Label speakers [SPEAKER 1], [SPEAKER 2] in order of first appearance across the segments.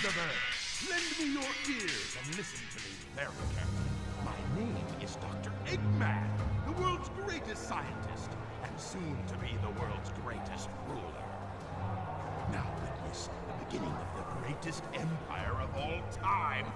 [SPEAKER 1] beings of Earth, lend me your ears and listen to me very carefully. My name is Dr. Eggman, the world's greatest scientist, and soon to be the world's greatest ruler. Now witness the beginning of the greatest empire of all time.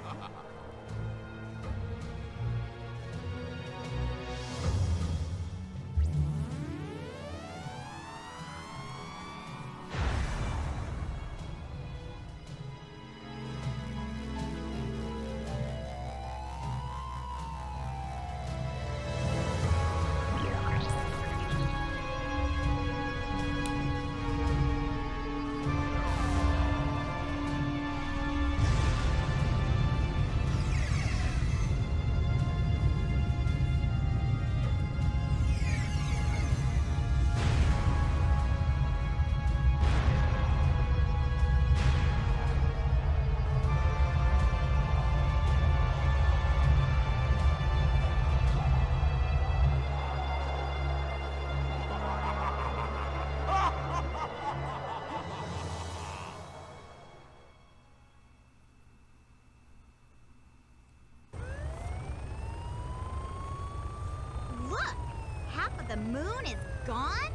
[SPEAKER 2] The moon is gone?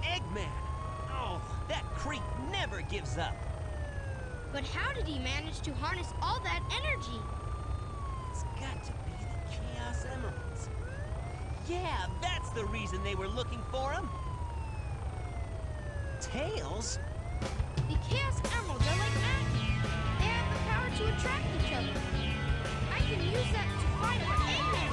[SPEAKER 3] Eggman! Oh, that creep never gives up.
[SPEAKER 4] But how did he manage to harness all that energy?
[SPEAKER 3] It's got to be the Chaos Emeralds. Yeah, that's the reason they were looking for him. Tails?
[SPEAKER 4] The Chaos Emeralds are like magic. They have the power to attract each other. I can use that to find where Eggman is.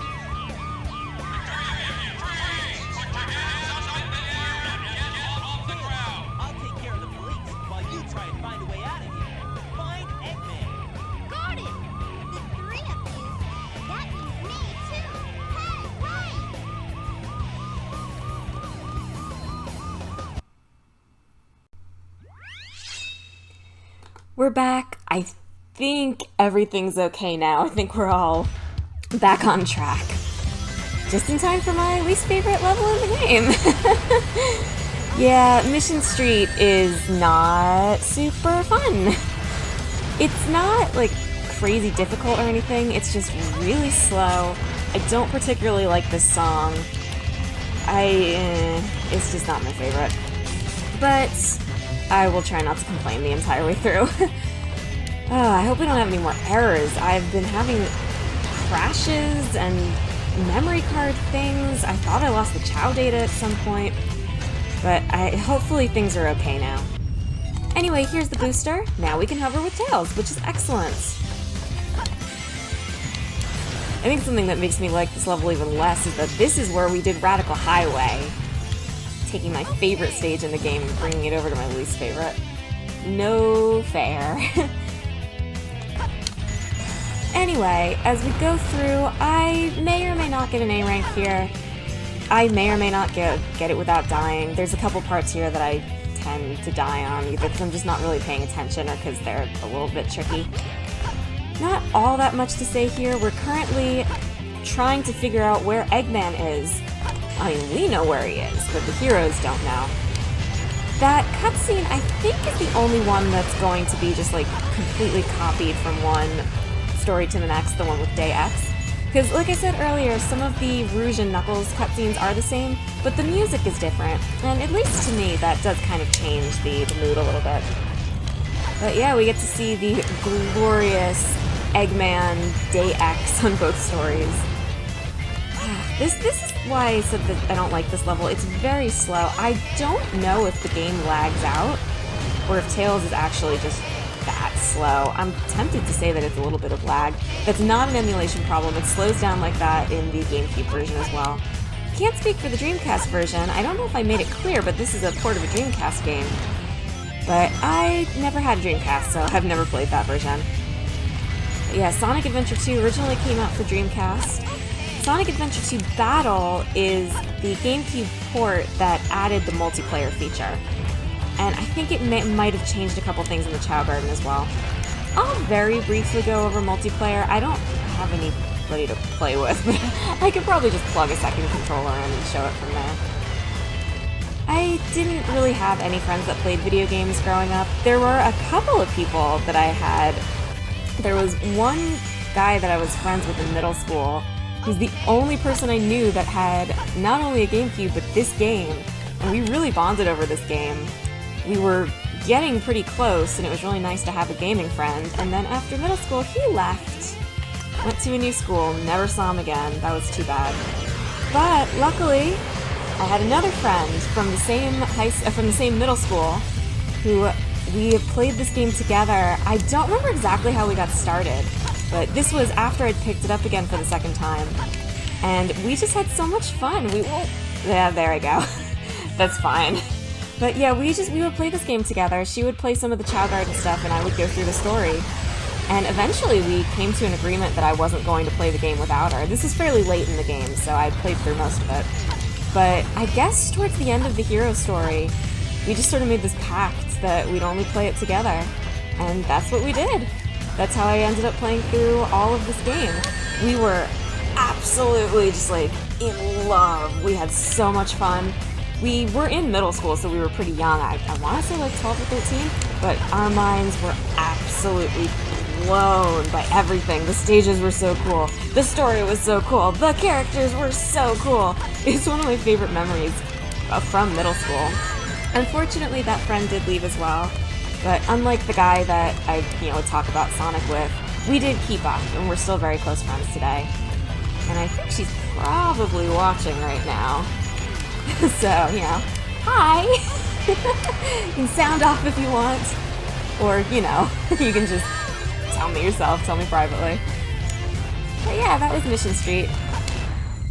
[SPEAKER 3] I'll take care of the police while you try and find a way out of here. Find Eggman.
[SPEAKER 4] Got it!
[SPEAKER 2] The three of you. That means me, too. Hey, wait!
[SPEAKER 5] We're back. I think everything's okay now. I think we're all back on track. Just in time for my least favorite level in the game. Yeah, Mission Street is not super fun. It's not, like, crazy difficult or anything. It's just really slow. I don't particularly like this song. It's just not my favorite. But I will try not to complain the entire way through. I hope we don't have any more errors. I've been having crashes and memory card things. I thought I lost the Chow data at some point. But hopefully things are okay now. Anyway, here's the booster. Now we can hover with Tails, which is excellent. I think something that makes me like this level even less is that this is where we did Radical Highway. Taking my favorite stage in the game and bringing it over to my least favorite. No fair. Anyway, as we go through, I may or may not get an A rank here. I may or may not get it without dying. There's a couple parts here that I tend to die on, either because I'm just not really paying attention or because they're a little bit tricky. Not all that much to say here. We're currently trying to figure out where Eggman is. I mean, we know where he is, but the heroes don't know. That cutscene, I think, is the only one that's going to be just, like, completely copied from one story to the next, the one with Day X. Because, like I said earlier, some of the Rouge and Knuckles cutscenes are the same, but the music is different, and at least to me, that does kind of change the mood a little bit. But yeah, we get to see the glorious Eggman Day X on both stories. This is why I said that I don't like this level. It's very slow. I don't know if the game lags out, or if Tails is actually just that slow. I'm tempted to say that it's a little bit of lag. That's not an emulation problem. It slows down like that in the GameCube version as well. Can't speak for the Dreamcast version. I don't know if I made it clear, but this is a port of a Dreamcast game. But I never had a Dreamcast, so I've never played that version. But yeah, Sonic Adventure 2 originally came out for Dreamcast. Sonic Adventure 2 Battle is the GameCube port that added the multiplayer feature. And I think it might have changed a couple things in the Chow Garden as well. I'll very briefly go over multiplayer. I don't have anybody to play with, but I could probably just plug a second controller in and show it from there. I I didn't really have any friends that played video games growing up. There were a couple of people that I had. There was one guy that I was friends with in middle school. He was the only person I knew that had not only a GameCube, but this game. And we really bonded over this game. We were getting pretty close, and it was really nice to have a gaming friend. And then after middle school, he left. Went to a new school, never saw him again. That was too bad. But luckily, I had another friend from the same middle school who we played this game together. I don't remember exactly how we got started, but this was after I'd picked it up again for the second time. And we just had so much fun. Yeah, there I go. That's fine. But yeah, we would play this game together. She would play some of the Chow Garden stuff, and I would go through the story. And eventually we came to an agreement that I wasn't going to play the game without her. This is fairly late in the game, so I played through most of it. But I guess towards the end of the hero story, we just sort of made this pact that we'd only play it together. And that's what we did. That's how I ended up playing through all of this game. We were absolutely just like in love. We had so much fun. We were in middle school, so we were pretty young. I want to say like 12 or 13, but our minds were absolutely blown by everything. The stages were so cool. The story was so cool. The characters were so cool. It's one of my favorite memories from middle school. Unfortunately, that friend did leave as well, but unlike the guy that I would talk about Sonic with, we did keep up, and we're still very close friends today. And I think she's probably watching right now. So, hi! You can sound off if you want, or, you can just tell me yourself, tell me privately. But yeah, that was Mission Street.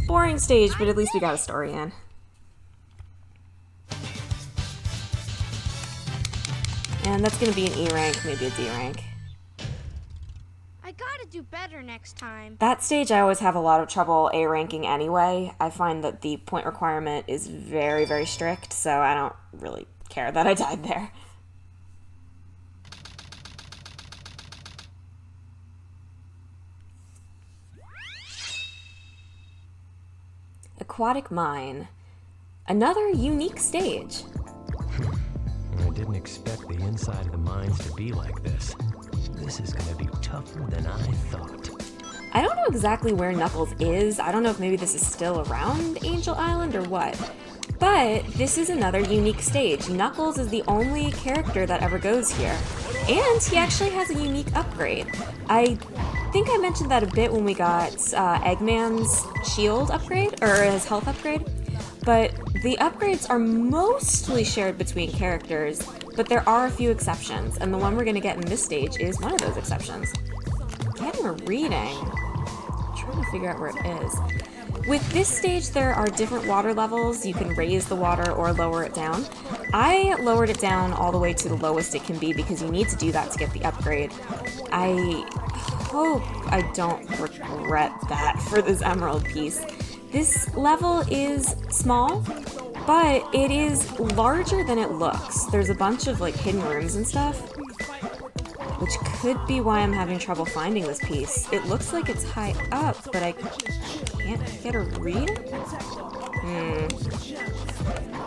[SPEAKER 5] Boring stage, but at least we got a story in. And that's gonna be an E rank, maybe a D rank.
[SPEAKER 4] I gotta do better next time.
[SPEAKER 5] That stage I always have a lot of trouble A ranking anyway. I find that the point requirement is very, very strict, so I don't really care that I died there. Aquatic Mine. Another unique stage.
[SPEAKER 6] I didn't expect the inside of the mines to be like this. This is gonna be tougher than I thought.
[SPEAKER 5] I don't know exactly where Knuckles is. I don't know if maybe this is still around Angel Island or what. But this is another unique stage. Knuckles is the only character that ever goes here. And he actually has a unique upgrade. I think I mentioned that a bit when we got Eggman's shield upgrade, or his health upgrade. But the upgrades are mostly shared between characters, but there are a few exceptions, and the one we're going to get in this stage is one of those exceptions. Getting a reading. I'm trying to figure out where it is. With this stage, there are different water levels. You can raise the water or lower it down. I lowered it down all the way to the lowest it can be because you need to do that to get the upgrade. I hope I don't regret that for this emerald piece. This level is small, but it is larger than it looks. There's a bunch of hidden rooms and stuff, which could be why I'm having trouble finding this piece. It looks like it's high up, but I can't get a read?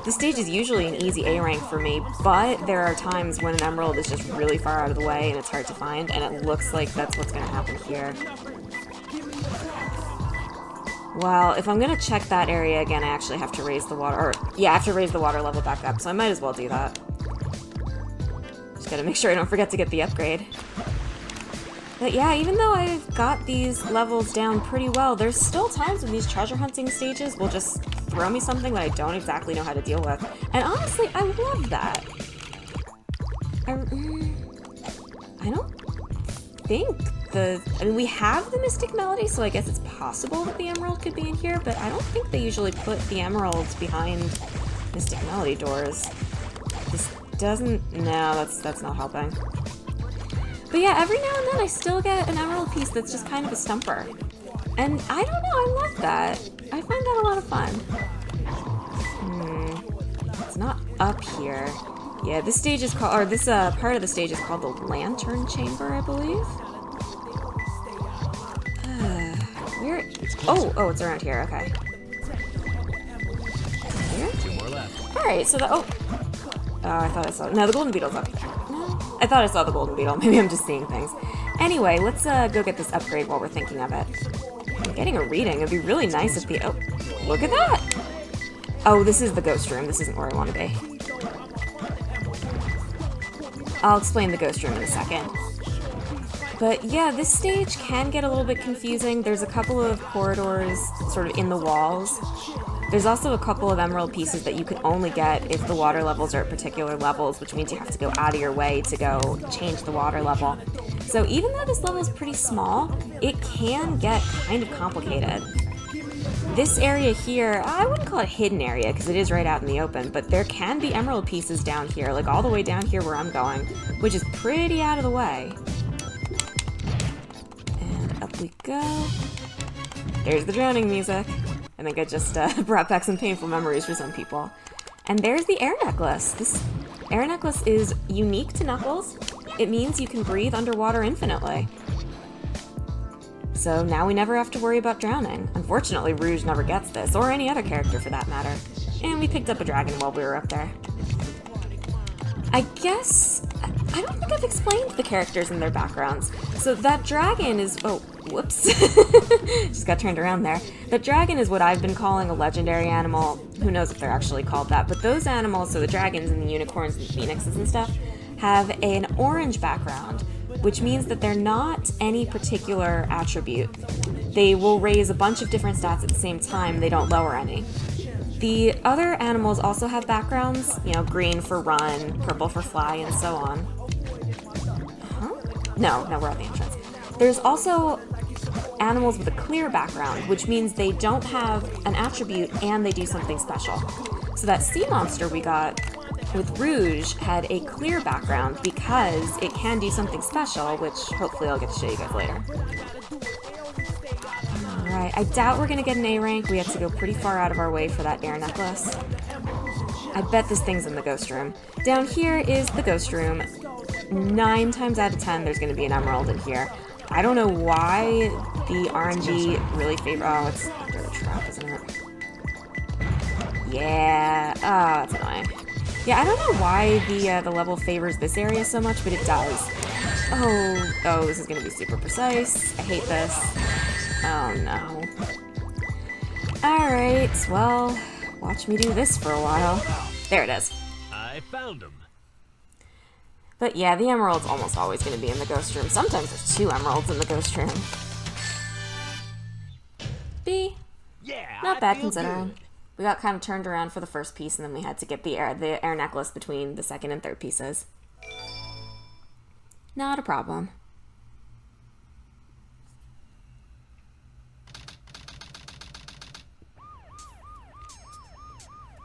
[SPEAKER 5] This stage is usually an easy A rank for me, but there are times when an emerald is just really far out of the way and it's hard to find, and it looks like that's what's going to happen here. Well, if I'm going to check that area again, I actually have to raise the water, I have to raise the water level back up, so I might as well do that. Just gotta make sure I don't forget to get the upgrade. But yeah, even though I've got these levels down pretty well, there's still times when these treasure hunting stages will just throw me something that I don't exactly know how to deal with. And honestly, I love that. I don't think we have the Mystic Melody, so I guess it's possible that the Emerald could be in here, but I don't think they usually put the Emeralds behind Mystic Melody doors. This doesn't... No, that's not helping. But yeah, every now and then I still get an Emerald piece that's just kind of a stumper. And I don't know, I love that. I find that a lot of fun. It's not up here. Yeah, this stage is called, or this part of the stage is called the Lantern Chamber, I believe. Where? Oh, it's around here. Okay. Here?
[SPEAKER 6] 2 more left.
[SPEAKER 5] Alright, so the... Oh, I thought I saw... No, the golden beetle's up there. No, I thought I saw the golden beetle. Maybe I'm just seeing things. Anyway, let's go get this upgrade while we're thinking of it. I'm getting a reading. It'd be really nice if the... Oh, look at that! Oh, this is the ghost room. This isn't where I want to be. I'll explain the ghost room in a second. But yeah, this stage can get a little bit confusing. There's a couple of corridors sort of in the walls. There's also a couple of emerald pieces that you can only get if the water levels are at particular levels, which means you have to go out of your way to go change the water level. So even though this level is pretty small, it can get kind of complicated. This area here, I wouldn't call it a hidden area because it is right out in the open, but there can be emerald pieces down here, like all the way down here where I'm going, which is pretty out of the way. And up we go. There's the drowning music. I think I just brought back some painful memories for some people. And there's the air necklace. This air necklace is unique to Knuckles. It means you can breathe underwater infinitely. So now we never have to worry about drowning. Unfortunately, Rouge never gets this, or any other character for that matter. And we picked up a dragon while we were up there. I guess... I don't think I've explained the characters and their backgrounds. So that dragon is... Oh, whoops. Just got turned around there. That dragon is what I've been calling a legendary animal. Who knows if they're actually called that. But those animals, so the dragons and the unicorns and the phoenixes and stuff, have an orange background, which means that they're not any particular attribute. They will raise a bunch of different stats at the same time, they don't lower any. The other animals also have backgrounds, you know, green for run, purple for fly, and so on. Huh? No, we're at the entrance. There's also animals with a clear background, which means they don't have an attribute and they do something special. So that sea monster we got with Rouge had a clear background because it can do something special, which hopefully I'll get to show you guys later. Alright, I doubt we're gonna get an A rank. We have to go pretty far out of our way for that air necklace. I bet this thing's in the ghost room. Down here is the ghost room. 9 times out of 10 there's gonna be an emerald in here. I don't know why the RNG really favor... Oh, it's under the trap, isn't it? Yeah. Oh, that's annoying. Yeah, I don't know why the level favors this area so much, but it does. Oh, this is gonna be super precise. I hate this. Oh no. Alright, well, watch me do this for a while. There it is.
[SPEAKER 6] I found him.
[SPEAKER 5] But yeah, the emerald's almost always gonna be in the ghost room. Sometimes there's 2 emeralds in the ghost room. B.
[SPEAKER 6] Yeah,
[SPEAKER 5] Not bad considering. We got kind of turned around for the first piece, and then we had to get the air necklace between the second and third pieces. Not a problem.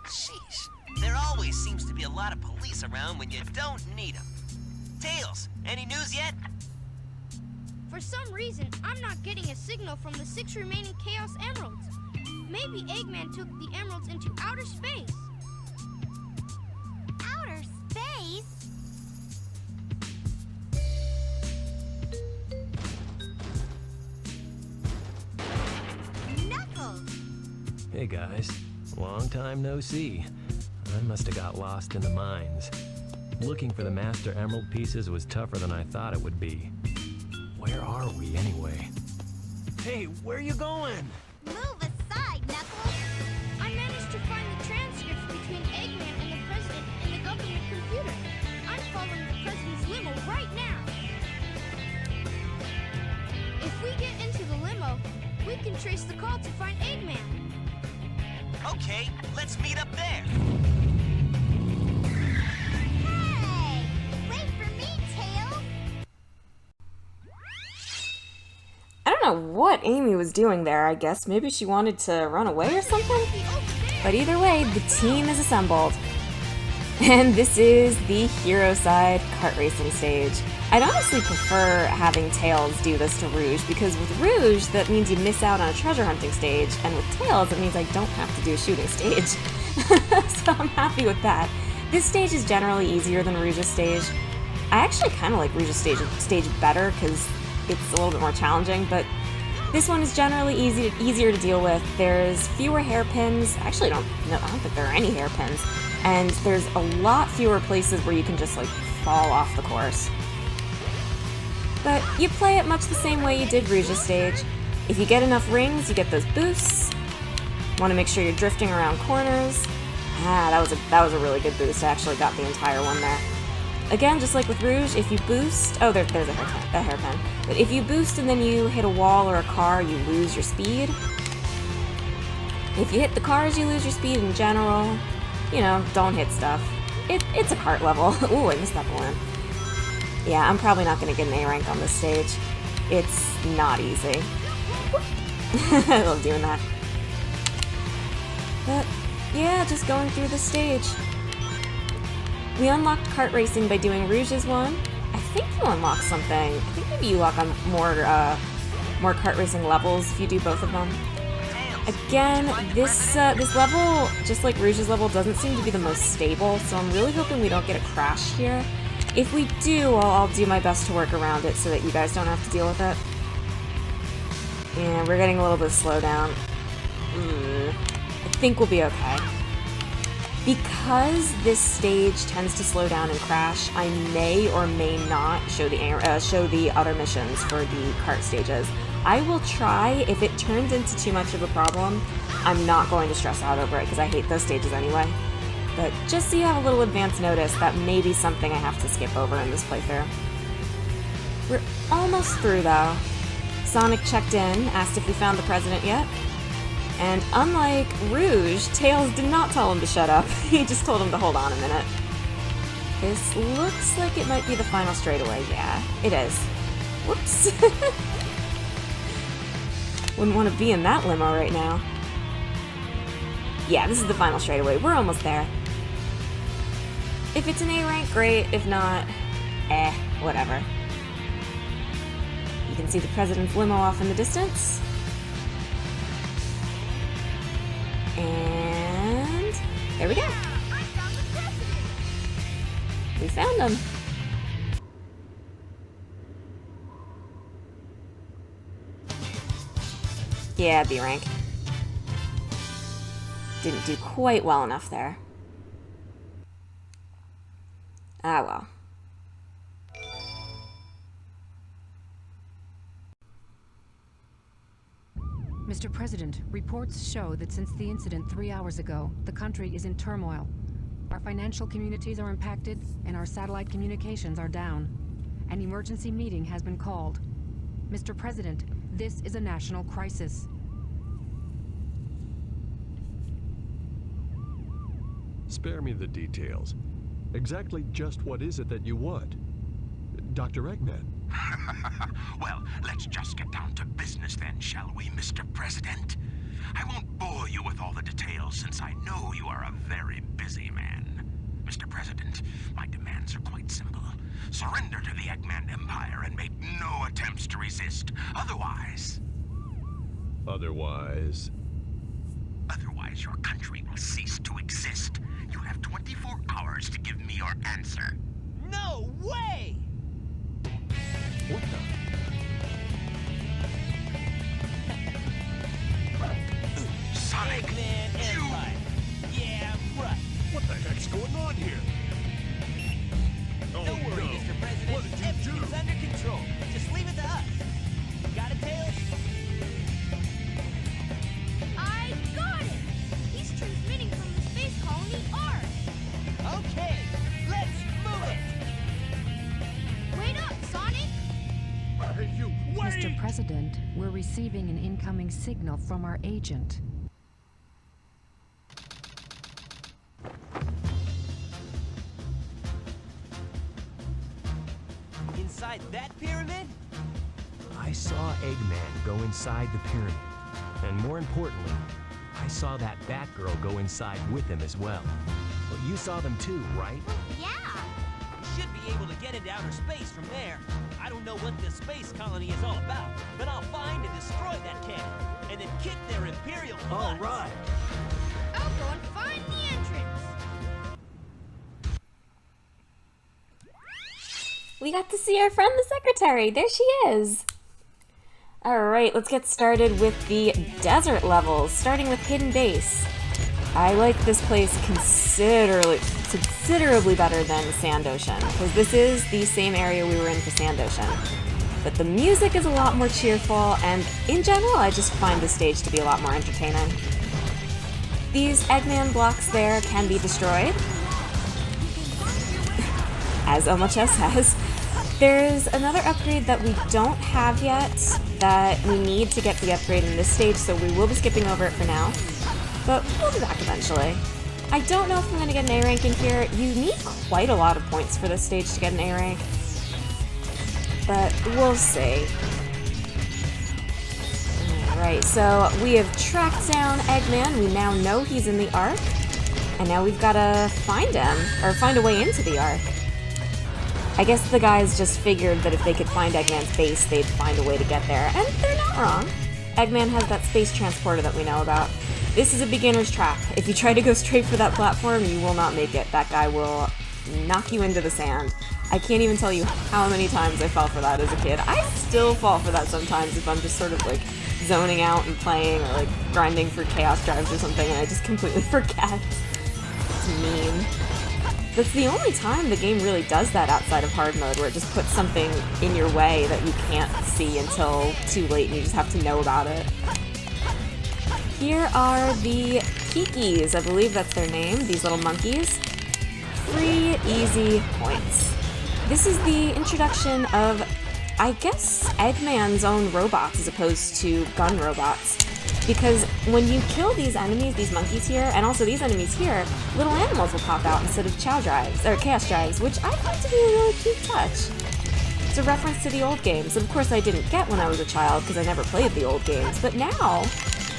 [SPEAKER 3] Sheesh, there always seems to be a lot of police around when you don't need them. Tails, any news yet?
[SPEAKER 4] For some reason, I'm not getting a signal from the 6 remaining Chaos Emeralds. Maybe Eggman took the emeralds into outer space.
[SPEAKER 2] Outer space? Knuckles!
[SPEAKER 6] Hey guys, long time no see. I must have got lost in the mines. Looking for the Master Emerald pieces was tougher than I thought it would be. Where are we anyway? Hey, where are you going?
[SPEAKER 2] Move aside, Knuckles!
[SPEAKER 4] I managed to find the transcripts between Eggman and the President in the government computer. I'm following the President's limo right now. If we get into the limo, we can trace the call to find Eggman.
[SPEAKER 3] Okay, let's meet up there.
[SPEAKER 2] Hey! Wait for me, Tails!
[SPEAKER 5] I don't know what Amy was doing there, I guess. Maybe she wanted to run away or something? But either way, the team is assembled. And this is the hero side kart racing stage. I'd honestly prefer having Tails do this to Rouge, because with Rouge, that means you miss out on a treasure hunting stage, and with Tails, it means I don't have to do a shooting stage. So I'm happy with that. This stage is generally easier than Rouge's stage. I actually kind of like Rouge's stage better, because it's a little bit more challenging, but this one is generally easier to deal with. There's fewer hairpins. Actually, I don't think there are any hairpins. and there's a lot fewer places where you can just like fall off the course. But you play it much the same way you did Rouge's stage. If you get enough rings, you get those boosts. Want to make sure you're drifting around corners. That was a really good boost. I actually got the entire one there. Again, just like with Rouge, if you boost... Oh, there's a hairpin. But if you boost and then you hit a wall or a car, you lose your speed. If you hit the cars, you lose your speed in general. You know, don't hit stuff. It's a kart level. Ooh, I missed that balloon. Yeah, I'm probably not going to get an A rank on this stage. It's not easy. I love doing that. But, yeah, just going through the stage. We unlocked kart racing by doing Rouge's one. I think you unlock something. I think maybe you lock on more kart racing levels if you do both of them. Again, this level, just like Rouge's level, doesn't seem to be the most stable, so I'm really hoping we don't get a crash here. If we do, I'll do my best to work around it so that you guys don't have to deal with it. And we're getting a little bit of slowdown. I think we'll be okay. Because this stage tends to slow down and crash, I may or may not show the other missions for the kart stages. I will try. If it turns into too much of a problem, I'm not going to stress out over it because I hate those stages anyway. But just so you have a little advance notice, that may be something I have to skip over in this playthrough. We're almost through though. Sonic checked in, asked if we found the president yet. And unlike Rouge, Tails did not tell him to shut up. He just told him to hold on a minute. This looks like it might be the final straightaway. Yeah, it is. Whoops. Wouldn't want to be in that limo right now. Yeah, this is the final straightaway. We're almost there. If it's an A rank, great. If not, whatever. You can see the president's limo off in the distance. And there we go. We found him. Yeah, B rank. Didn't do quite well enough there. Ah well.
[SPEAKER 7] Mr. President, reports show that since the incident 3 hours ago, the country is in turmoil. Our financial communities are impacted, and our satellite communications are down. An emergency meeting has been called. Mr. President, this is a national crisis.
[SPEAKER 8] Spare me the details. Exactly just what is it that you want? Dr. Eggman.
[SPEAKER 1] Well, let's just get down to business then, shall we, Mr. President? I won't bore you with all the details since I know you are a very busy man. Mr. President, my demands are quite simple. Surrender to the Eggman Empire and make no attempts to resist. Otherwise, your country will cease to exist. You have 24 hours to give me your answer.
[SPEAKER 3] No way!
[SPEAKER 8] What the?
[SPEAKER 1] Sonic,
[SPEAKER 3] Eggman Empire. Yeah, right.
[SPEAKER 8] What the heck's going on here? Oh,
[SPEAKER 3] Don't worry,
[SPEAKER 8] no.
[SPEAKER 3] Mr. President.
[SPEAKER 8] What did you
[SPEAKER 3] Everything's
[SPEAKER 8] do?
[SPEAKER 3] under control. Just leave it to us. Got it, Tails?
[SPEAKER 4] I got it! He's transmitting from the space colony R.
[SPEAKER 3] Okay, let's move it!
[SPEAKER 4] Wait up, Sonic!
[SPEAKER 8] Hey, you, wait!
[SPEAKER 7] Mr. President, we're receiving an incoming signal from our agent.
[SPEAKER 3] Inside that pyramid?
[SPEAKER 6] I saw Eggman go inside the pyramid. And more importantly, I saw that Batgirl go inside with him as well. But you saw them too, right?
[SPEAKER 2] Yeah.
[SPEAKER 3] We should be able to get into outer space from there. I don't know what this space colony is all about, but I'll find and destroy that cannon, and then kick their Imperial butts.
[SPEAKER 6] All right.
[SPEAKER 4] I'll go and find the entrance.
[SPEAKER 5] We got to see our friend the secretary. There she is. Alright, let's get started with the desert levels, starting with Hidden Base. I like this place considerably better than Sand Ocean, because this is the same area we were in for Sand Ocean. But the music is a lot more cheerful, and in general, I just find the stage to be a lot more entertaining. These Eggman blocks there can be destroyed, as LMHS has. There's another upgrade that we don't have yet that we need to get the upgrade in this stage, so we will be skipping over it for now. But we'll be back eventually. I don't know if I'm going to get an A rank in here. You need quite a lot of points for this stage to get an A rank, but we'll see. Alright, so we have tracked down Eggman. We now know he's in the Ark, and now we've got to find him, or find a way into the Ark. I guess the guys just figured that if they could find Eggman's base, they'd find a way to get there, and they're not wrong. Eggman has that space transporter that we know about. This is a beginner's trap. If you try to go straight for that platform, you will not make it. That guy will knock you into the sand. I can't even tell you how many times I fell for that as a kid. I still fall for that sometimes if I'm just sort of like zoning out and playing, or like grinding for chaos drives or something, and I just completely forget. It's mean. That's the only time the game really does that outside of hard mode, where it just puts something in your way that you can't see until too late and you just have to know about it. Here are the Kikis, I believe that's their name, these little monkeys. 3 easy points. This is the introduction of, I guess, Eggman's own robots as opposed to gun robots. Because when you kill these enemies, these monkeys here, and also these enemies here, little animals will pop out instead of chow drives, or chaos drives, which I find to be a really cute touch. It's a reference to the old games. Of course I didn't get when I was a child because I never played the old games, but now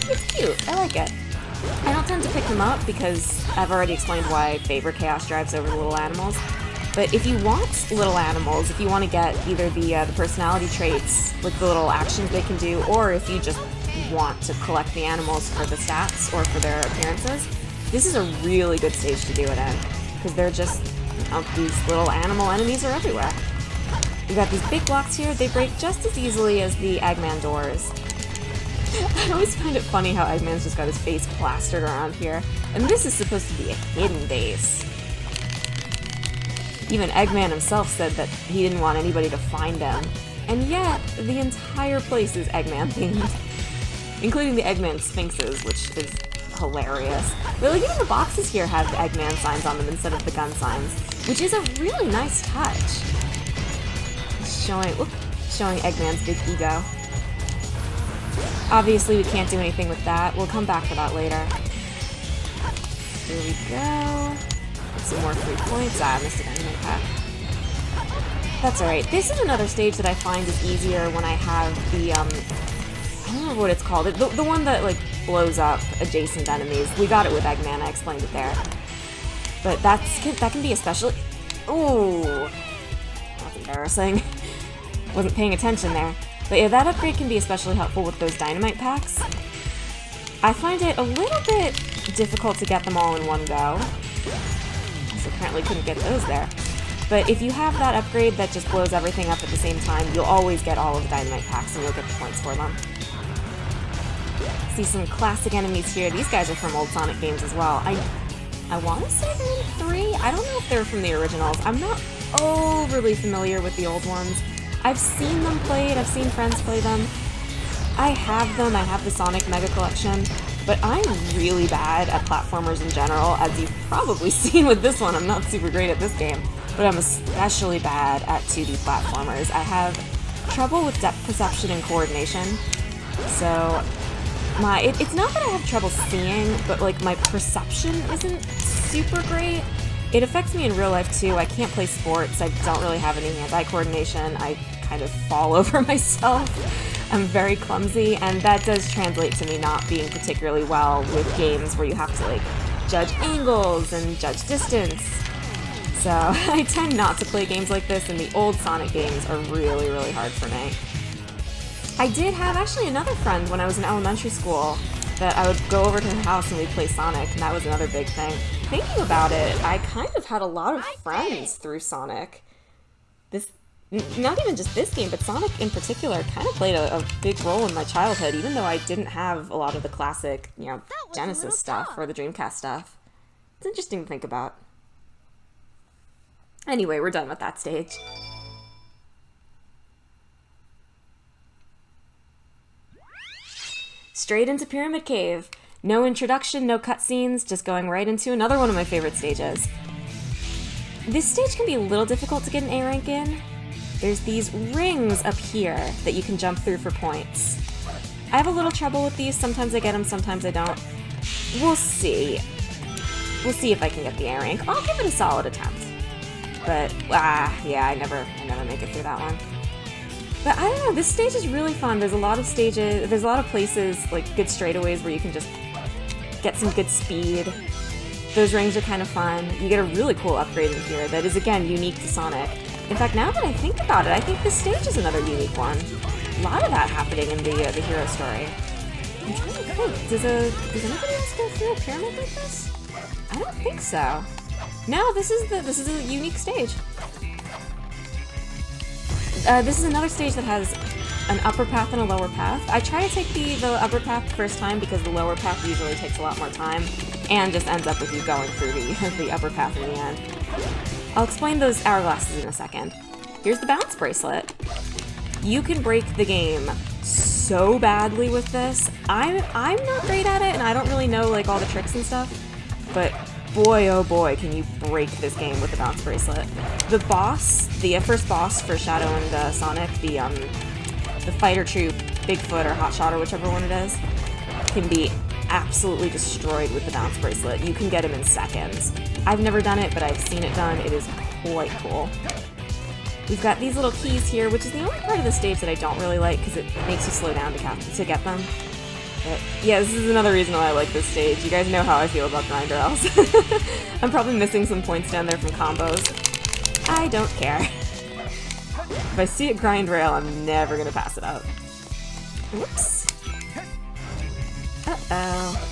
[SPEAKER 5] it's cute. I like it. I don't tend to pick them up because I've already explained why I favor chaos drives over the little animals. But if you want little animals, if you want to get either the personality traits, like the little actions they can do, or if you just want to collect the animals for the stats or for their appearances, this is a really good stage to do it in, because they're just, these little animal enemies are everywhere. We've got these big blocks here. They break just as easily as the Eggman doors. I always find it funny how Eggman's just got his face plastered around here, and this is supposed to be a hidden base. Even Eggman himself said that he didn't want anybody to find him, and yet the entire place is Eggman themed. Including the Eggman Sphinxes, which is hilarious. But like, even the boxes here have the Eggman signs on them instead of the gun signs, which is a really nice touch. Showing Eggman's big ego. Obviously, we can't do anything with that. We'll come back for that later. Here we go. Some more free points. I missed an enemy pack. That's alright. This is another stage that I find is easier when I have the, I don't remember what it's called. The one that, like, blows up adjacent enemies. We got it with Eggman, I explained it there. But that can be especially... Ooh! That's embarrassing. Wasn't paying attention there. But yeah, that upgrade can be especially helpful with those dynamite packs. I find it a little bit difficult to get them all in one go. So apparently couldn't get those there. But if you have that upgrade that just blows everything up at the same time, you'll always get all of the dynamite packs and you'll get the points for them. See some classic enemies here. These guys are from old Sonic games as well. I want to say they're in 3? I don't know if they're from the originals. I'm not overly familiar with the old ones. I've seen them played. I've seen friends play them. I have them. I have the Sonic Mega Collection. But I'm really bad at platformers in general, as you've probably seen with this one. I'm not super great at this game. But I'm especially bad at 2D platformers. I have trouble with depth perception and coordination. So it's not that I have trouble seeing, but like my perception isn't super great. It affects me in real life too. I can't play sports. I don't really have any hand-eye coordination. I kind of fall over myself. I'm very clumsy, and that does translate to me not being particularly well with games where you have to like judge angles and judge distance. So I tend not to play games like this, and the old Sonic games are really, really hard for me. I did have actually another friend when I was in elementary school that I would go over to her house and we'd play Sonic, and that was another big thing. Thinking about it, I kind of had a lot of friends through Sonic. not even just this game, but Sonic in particular kind of played a big role in my childhood, even though I didn't have a lot of the classic, you know,
[SPEAKER 2] was a
[SPEAKER 5] Genesis
[SPEAKER 2] little
[SPEAKER 5] stuff
[SPEAKER 2] tough.
[SPEAKER 5] or the Dreamcast stuff. It's interesting to think about. Anyway, we're done with that stage. Straight into Pyramid Cave. No introduction, no cutscenes, just going right into another one of my favorite stages. This stage can be a little difficult to get an A rank in. There's these rings up here that you can jump through for points. I have a little trouble with these. Sometimes I get them, sometimes I don't. We'll see. We'll see if I can get the A rank. I'll give it a solid attempt. But, yeah, I never make it through that one. But I don't know, this stage is really fun. There's a lot of stages, there's a lot of places, like good straightaways where you can just get some good speed. Those rings are kind of fun. You get a really cool upgrade in here that is, again, unique to Sonic. In fact, now that I think about it, I think this stage is another unique one. A lot of that happening in the hero story. I'm trying to think, does anybody else go through a pyramid like this? I don't think so. No, this is a unique stage. This is another stage that has an upper path and a lower path. I try to take the upper path the first time because the lower path usually takes a lot more time and just ends up with you going through the upper path in the end. I'll explain those hourglasses in a second. Here's the bounce bracelet. You can break the game so badly with this. I'm not great at it, and I don't really know like all the tricks and stuff, but boy, oh boy, can you break this game with the bounce bracelet. The boss, the first boss for Shadow and Sonic, the fighter troop, Bigfoot or Hotshot or whichever one it is, can be absolutely destroyed with the bounce bracelet. You can get him in seconds. I've never done it, but I've seen it done. It is quite cool. We've got these little keys here, which is the only part of the stage that I don't really like because it makes you slow down to get them. But yeah, this is another reason why I like this stage. You guys know how I feel about grind rails. I'm probably missing some points down there from combos. I don't care. If I see a grind rail, I'm never gonna pass it up. Whoops. Uh-oh.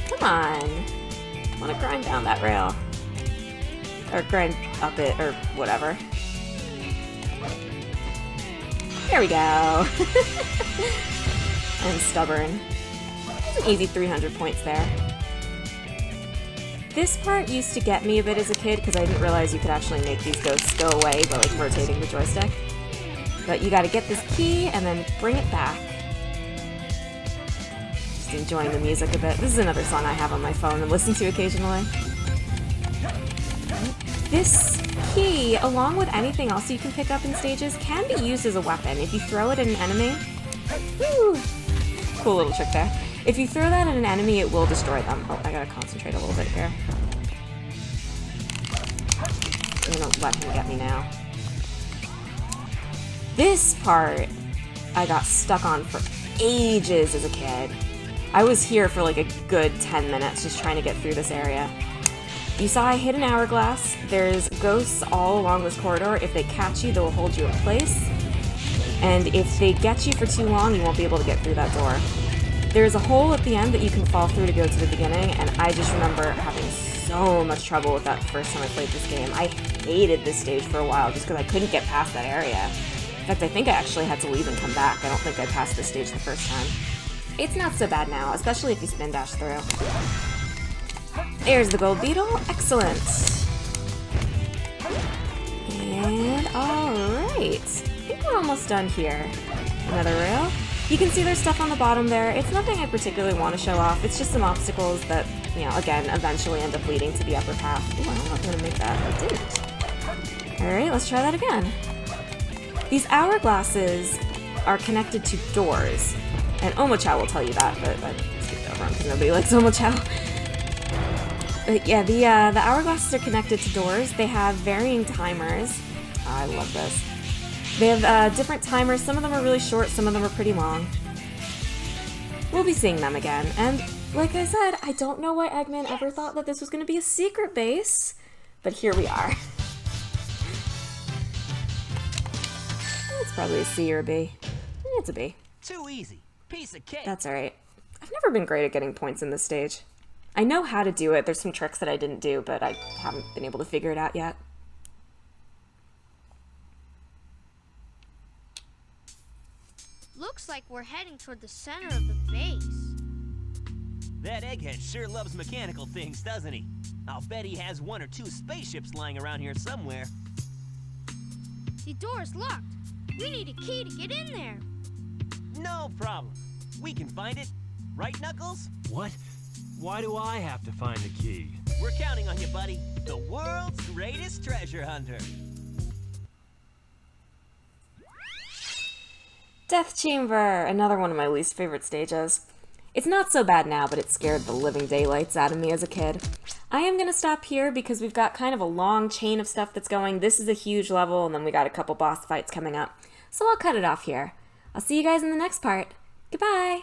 [SPEAKER 5] Come on. I wanna grind down that rail. Or grind up it, or whatever. There we go. I'm stubborn. That's an easy 300 points there. This part used to get me a bit as a kid because I didn't realize you could actually make these ghosts go away by like rotating the joystick. But you gotta get this key and then bring it back. Just enjoying the music a bit. This is another song I have on my phone and listen to occasionally. This key, along with anything else you can pick up in stages, can be used as a weapon. If you throw it at an enemy, woo, cool little trick there. If you throw that at an enemy, it will destroy them. Oh, I gotta concentrate a little bit here. I'm gonna let him get me now. This part, I got stuck on for ages as a kid. I was here for like a good 10 minutes just trying to get through this area. You saw I hit an hourglass. There's ghosts all along this corridor. If they catch you, they'll hold you in place. And if they get you for too long, you won't be able to get through that door. There's a hole at the end that you can fall through to go to the beginning, and I just remember having so much trouble with that the first time I played this game. I hated this stage for a while just because I couldn't get past that area. In fact, I think I actually had to leave and come back. I don't think I passed this stage the first time. It's not so bad now, especially if you spin dash through. There's the gold beetle. Excellent. And alright. I think we're almost done here. Another rail. You can see there's stuff on the bottom there. It's nothing I particularly want to show off. It's just some obstacles that, you know, again, eventually end up leading to the upper path. Ooh, I'm not going to make that. I didn't. Alright, let's try that again. These hourglasses are connected to doors. And Omochao will tell you that, but I skipped over them because nobody likes Omochao. But yeah, the hourglasses are connected to doors. They have varying timers. I love this. They have different timers. Some of them are really short, some of them are pretty long. We'll be seeing them again. And like I said, I don't know why Eggman ever thought that this was going to be a secret base, but here we are. It's probably a C or a B. It's a B.
[SPEAKER 3] Too easy. Piece of cake.
[SPEAKER 5] That's alright. I've never been great at getting points in this stage. I know how to do it. There's some tricks that I didn't do, but I haven't been able to figure it out yet.
[SPEAKER 4] Looks like we're heading toward the center of the base.
[SPEAKER 3] That egghead sure loves mechanical things, doesn't he? I'll bet he has 1 or 2 spaceships lying around here somewhere.
[SPEAKER 4] The door is locked. We need a key to get in there.
[SPEAKER 3] No problem. We can find it. Right, Knuckles?
[SPEAKER 6] What? Why do I have to find the key?
[SPEAKER 3] We're counting on you, buddy. The world's greatest treasure hunter.
[SPEAKER 5] Death Chamber, another one of my least favorite stages. It's not so bad now, but it scared the living daylights out of me as a kid. I am going to stop here because we've got kind of a long chain of stuff that's going. This is a huge level, and then we got a couple boss fights coming up. So I'll cut it off here. I'll see you guys in the next part. Goodbye!